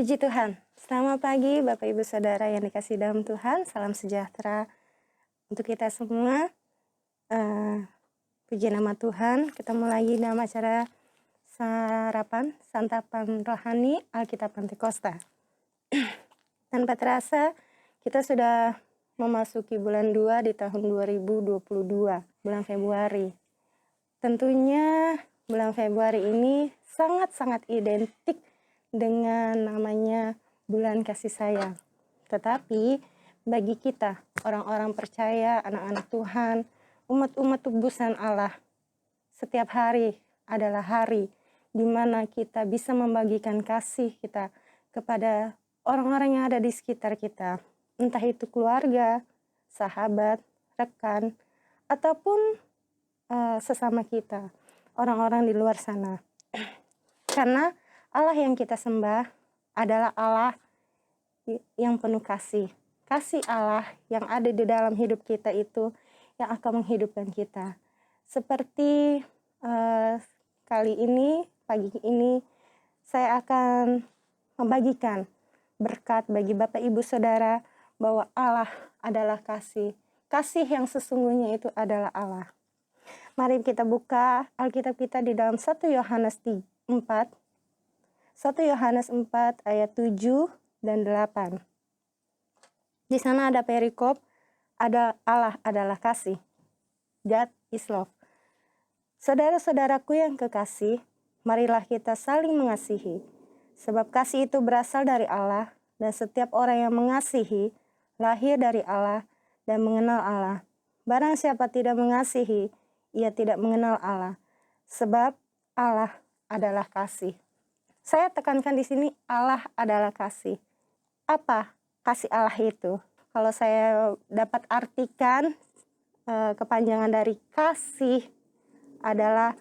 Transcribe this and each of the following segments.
Puji Tuhan. Selamat pagi Bapak Ibu Saudara yang dikasihi dalam Tuhan. Salam sejahtera untuk kita semua. Puji nama Tuhan. Ketemu lagi dalam acara santapan rohani Alkitab Pentakosta. Tanpa terasa kita sudah memasuki bulan 2 di tahun 2022, bulan Februari. Tentunya bulan Februari ini sangat-sangat identik dengan namanya bulan kasih sayang. Tetapi bagi kita, orang-orang percaya, anak-anak Tuhan, umat-umat tebusan Allah, setiap hari adalah hari di mana kita bisa membagikan kasih kita kepada orang-orang yang ada di sekitar kita. Entah itu keluarga, sahabat, rekan, ataupun sesama kita, orang-orang di luar sana. Karena Allah yang kita sembah adalah Allah yang penuh kasih. Kasih Allah yang ada di dalam hidup kita itu yang akan menghidupkan kita. Seperti kali ini, pagi ini, saya akan membagikan berkat bagi Bapak Ibu Saudara bahwa Allah adalah kasih. Kasih yang sesungguhnya itu adalah Allah. Mari kita buka Alkitab kita di dalam 1 Yohanes 4. 1 Yohanes 4 ayat 7 dan 8. Di sana ada perikop, ada Allah adalah kasih. God is love. Saudara-saudaraku yang kekasih, marilah kita saling mengasihi. Sebab kasih itu berasal dari Allah, dan setiap orang yang mengasihi, lahir dari Allah dan mengenal Allah. Barang siapa tidak mengasihi, ia tidak mengenal Allah. Sebab Allah adalah kasih. Saya tekankan di sini Allah adalah kasih. Apa kasih Allah itu? Kalau saya dapat artikan kepanjangan dari kasih adalah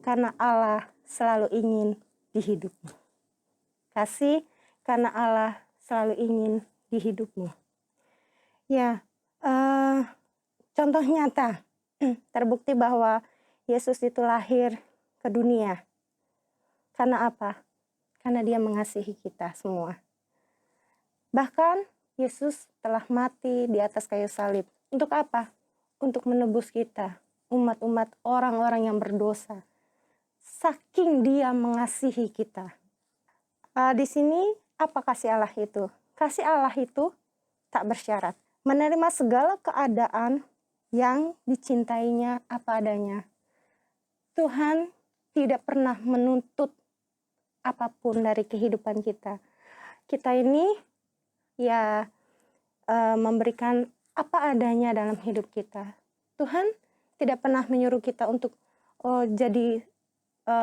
karena Allah selalu ingin di hidupmu. Kasih karena Allah selalu ingin di hidupmu. Ya, contoh nyata terbukti bahwa Yesus itu lahir ke dunia. Karena apa? Karena dia mengasihi kita semua. Bahkan Yesus telah mati di atas kayu salib. Untuk apa? Untuk menebus kita, umat-umat orang-orang yang berdosa. Saking dia mengasihi kita. Di sini apa kasih Allah itu? Kasih Allah itu tak bersyarat. Menerima segala keadaan yang dicintainya apa adanya. Tuhan tidak pernah menuntut apapun dari kehidupan kita. Kita ini memberikan apa adanya dalam hidup kita. Tuhan tidak pernah menyuruh kita untuk jadi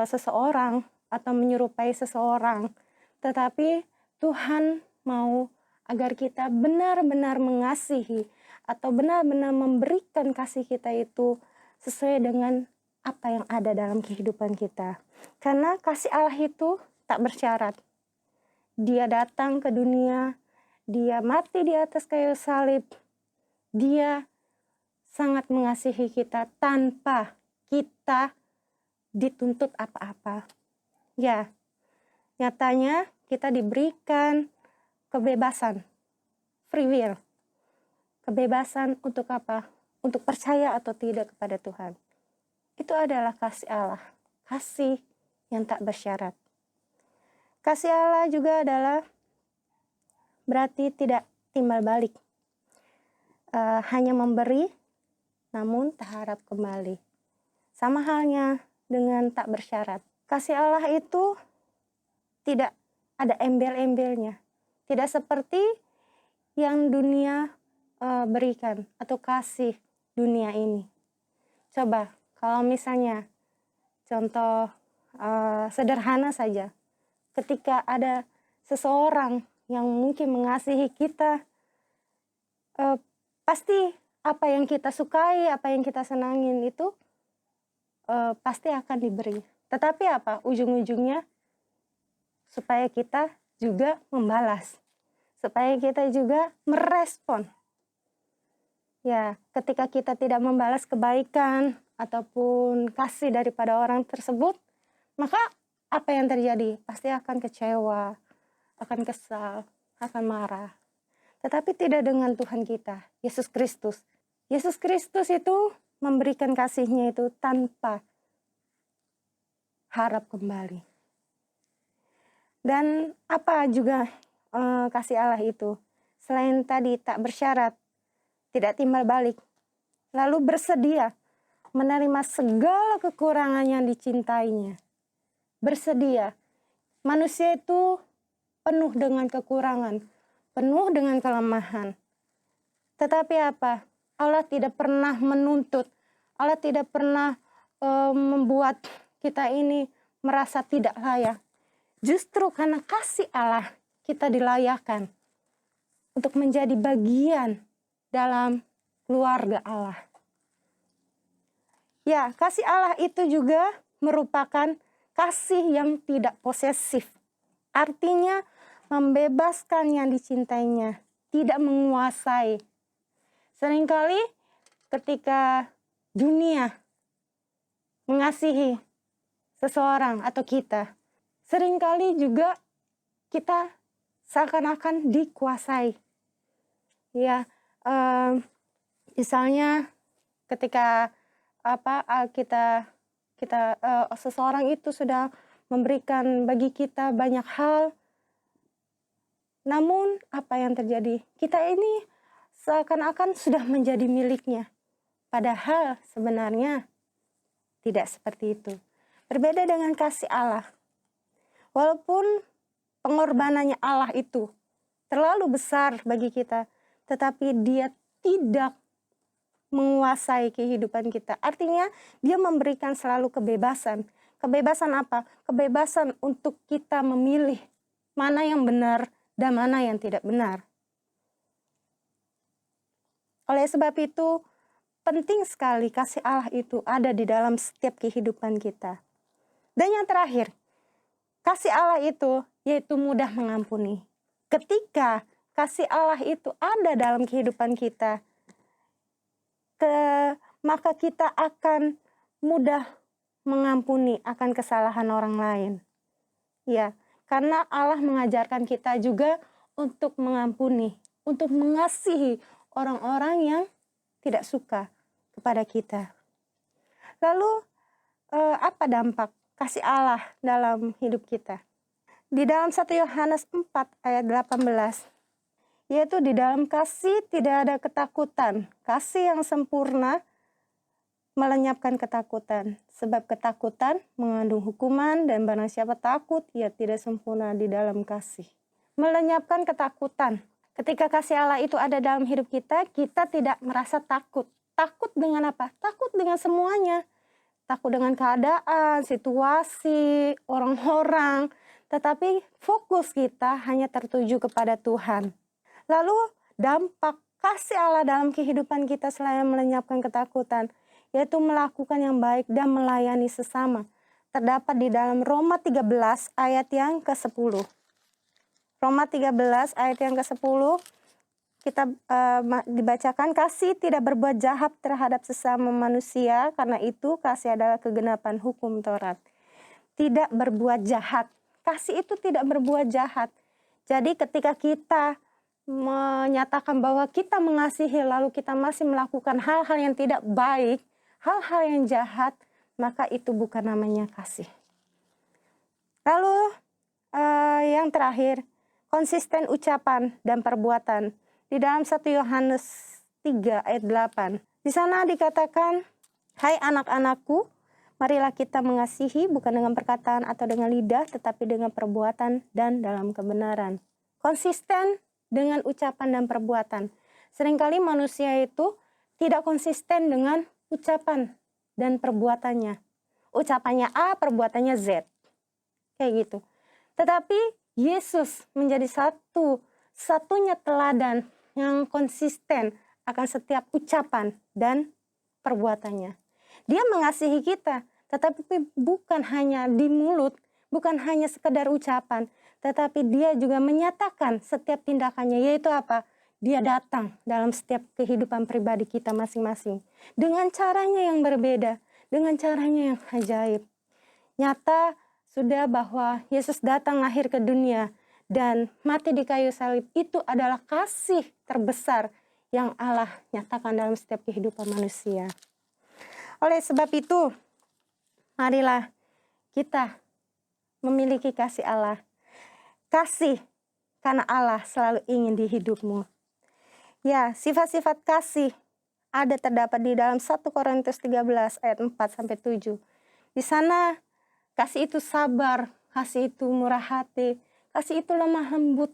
seseorang atau menyerupai seseorang. Tetapi Tuhan mau agar kita benar-benar mengasihi atau benar-benar memberikan kasih kita itu sesuai dengan apa yang ada dalam kehidupan kita. Karena kasih Allah itu tak bersyarat. Dia datang ke dunia, dia mati di atas kayu salib. Dia sangat mengasihi kita tanpa kita dituntut apa-apa. Ya, nyatanya kita diberikan kebebasan, free will. Kebebasan untuk apa? Untuk percaya atau tidak kepada Tuhan. Itu adalah kasih Allah. Kasih yang tak bersyarat. Kasih Allah juga adalah berarti tidak timbal balik. Hanya memberi, namun tak harap kembali. Sama halnya dengan tak bersyarat. Kasih Allah itu tidak ada embel-embelnya. Tidak seperti yang dunia berikan atau kasih dunia ini. Coba kalau misalnya contoh sederhana saja. Ketika ada seseorang yang mungkin mengasihi kita, pasti apa yang kita sukai, apa yang kita senangin itu pasti akan diberi. Tetapi apa? Ujung-ujungnya supaya kita juga membalas. Supaya kita juga merespon. Ya, ketika kita tidak membalas kebaikan ataupun kasih daripada orang tersebut, maka apa yang terjadi? Pasti akan kecewa, akan kesal, akan marah. Tetapi tidak dengan Tuhan kita, Yesus Kristus. Yesus Kristus itu memberikan kasih-Nya itu tanpa harap kembali. Dan apa juga kasih Allah itu? Selain tadi tak bersyarat, tidak timbal balik, lalu bersedia menerima segala kekurangan yang dicintainya. Bersedia. Manusia itu penuh dengan kekurangan, penuh dengan kelemahan. Tetapi apa? Allah tidak pernah menuntut, Allah tidak pernah membuat kita ini merasa tidak layak. Justru karena kasih Allah, kita dilayakkan untuk menjadi bagian dalam keluarga Allah. Ya, kasih Allah itu juga merupakan kasih yang tidak posesif. Artinya membebaskan yang dicintainya, tidak menguasai. Seringkali ketika dunia mengasihi seseorang atau kita, seringkali juga kita seakan-akan dikuasai. Ya, misalnya ketika seseorang itu sudah memberikan bagi kita banyak hal, namun apa yang terjadi? Kita ini seakan-akan sudah menjadi miliknya, padahal sebenarnya tidak seperti itu. Berbeda dengan kasih Allah. Walaupun pengorbanannya Allah itu terlalu besar bagi kita, tetapi Dia tidak menguasai kehidupan kita. Artinya Dia memberikan selalu kebebasan. Kebebasan apa? Kebebasan untuk kita memilih mana yang benar dan mana yang tidak benar. Oleh sebab itu, penting sekali kasih Allah itu ada di dalam setiap kehidupan kita. Dan yang terakhir, kasih Allah itu yaitu mudah mengampuni. Ketika kasih Allah itu ada dalam kehidupan kita, maka kita akan mudah mengampuni akan kesalahan orang lain. Ya, karena Allah mengajarkan kita juga untuk mengampuni, untuk mengasihi orang-orang yang tidak suka kepada kita. Lalu apa dampak kasih Allah dalam hidup kita? Di dalam 1 Yohanes 4 ayat 18, yaitu di dalam kasih tidak ada ketakutan. Kasih yang sempurna melenyapkan ketakutan. Sebab ketakutan mengandung hukuman dan barang siapa takut, ia tidak sempurna di dalam kasih. Melenyapkan ketakutan. Ketika kasih Allah itu ada dalam hidup kita, kita tidak merasa takut. Takut dengan apa? Takut dengan semuanya. Takut dengan keadaan, situasi, orang-orang. Tetapi fokus kita hanya tertuju kepada Tuhan. Lalu dampak kasih Allah dalam kehidupan kita selain melenyapkan ketakutan, yaitu melakukan yang baik dan melayani sesama. Terdapat di dalam Roma 13 ayat yang ke-10. Roma 13 ayat yang ke-10 kita dibacakan, kasih tidak berbuat jahat terhadap sesama manusia, karena itu kasih adalah kegenapan hukum Taurat. Tidak berbuat jahat. Kasih itu tidak berbuat jahat. Jadi ketika kita menyatakan bahwa kita mengasihi lalu kita masih melakukan hal-hal yang tidak baik, hal-hal yang jahat, maka itu bukan namanya kasih. Lalu yang terakhir, konsisten ucapan dan perbuatan. Di dalam 1 Yohanes 3 ayat 8. Di sana dikatakan, hai anak-anakku, marilah kita mengasihi bukan dengan perkataan atau dengan lidah, tetapi dengan perbuatan dan dalam kebenaran. Konsisten dengan ucapan dan perbuatan. Seringkali manusia itu tidak konsisten dengan ucapan dan perbuatannya. Ucapannya A, perbuatannya Z. Kayak gitu. Tetapi Yesus menjadi satunya teladan yang konsisten akan setiap ucapan dan perbuatannya. Dia mengasihi kita, tetapi bukan hanya di mulut, bukan hanya sekedar ucapan, tetapi dia juga menyatakan setiap tindakannya, yaitu apa? Dia datang dalam setiap kehidupan pribadi kita masing-masing. Dengan caranya yang berbeda, dengan caranya yang ajaib. Nyata sudah bahwa Yesus datang lahir ke dunia dan mati di kayu salib itu adalah kasih terbesar yang Allah nyatakan dalam setiap kehidupan manusia. Oleh sebab itu, marilah kita memiliki kasih Allah. Kasih karena Allah selalu ingin di hidupmu. Ya, sifat-sifat kasih ada terdapat di dalam 1 Korintus 13 ayat 4-7. Di sana kasih itu sabar, kasih itu murah hati, kasih itu lemah lembut,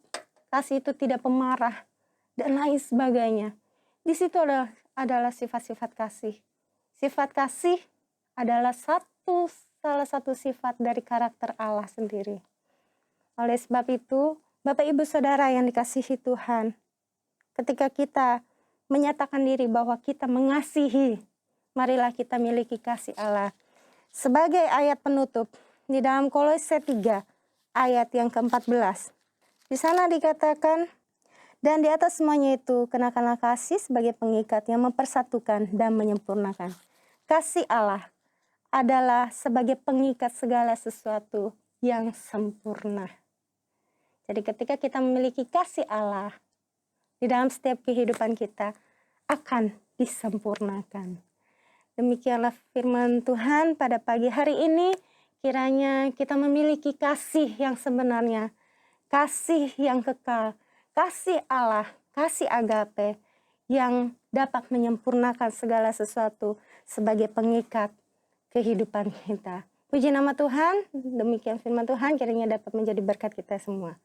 kasih itu tidak pemarah, dan lain sebagainya. Di situ adalah sifat-sifat kasih. Sifat kasih adalah salah satu sifat dari karakter Allah sendiri. Oleh sebab itu, Bapak Ibu Saudara yang dikasihi Tuhan, ketika kita menyatakan diri bahwa kita mengasihi, marilah kita miliki kasih Allah. Sebagai ayat penutup, di dalam Kolose 3, ayat yang ke-14. Di sana dikatakan, dan di atas semuanya itu, kenakanlah kasih sebagai pengikat yang mempersatukan dan menyempurnakan. Kasih Allah adalah sebagai pengikat segala sesuatu yang sempurna. Jadi ketika kita memiliki kasih Allah, di dalam setiap kehidupan kita akan disempurnakan. Demikianlah firman Tuhan pada pagi hari ini. Kiranya kita memiliki kasih yang sebenarnya, kasih yang kekal, kasih Allah, kasih agape yang dapat menyempurnakan segala sesuatu sebagai pengikat kehidupan kita. Puji nama Tuhan, demikian firman Tuhan kiranya dapat menjadi berkat kita semua.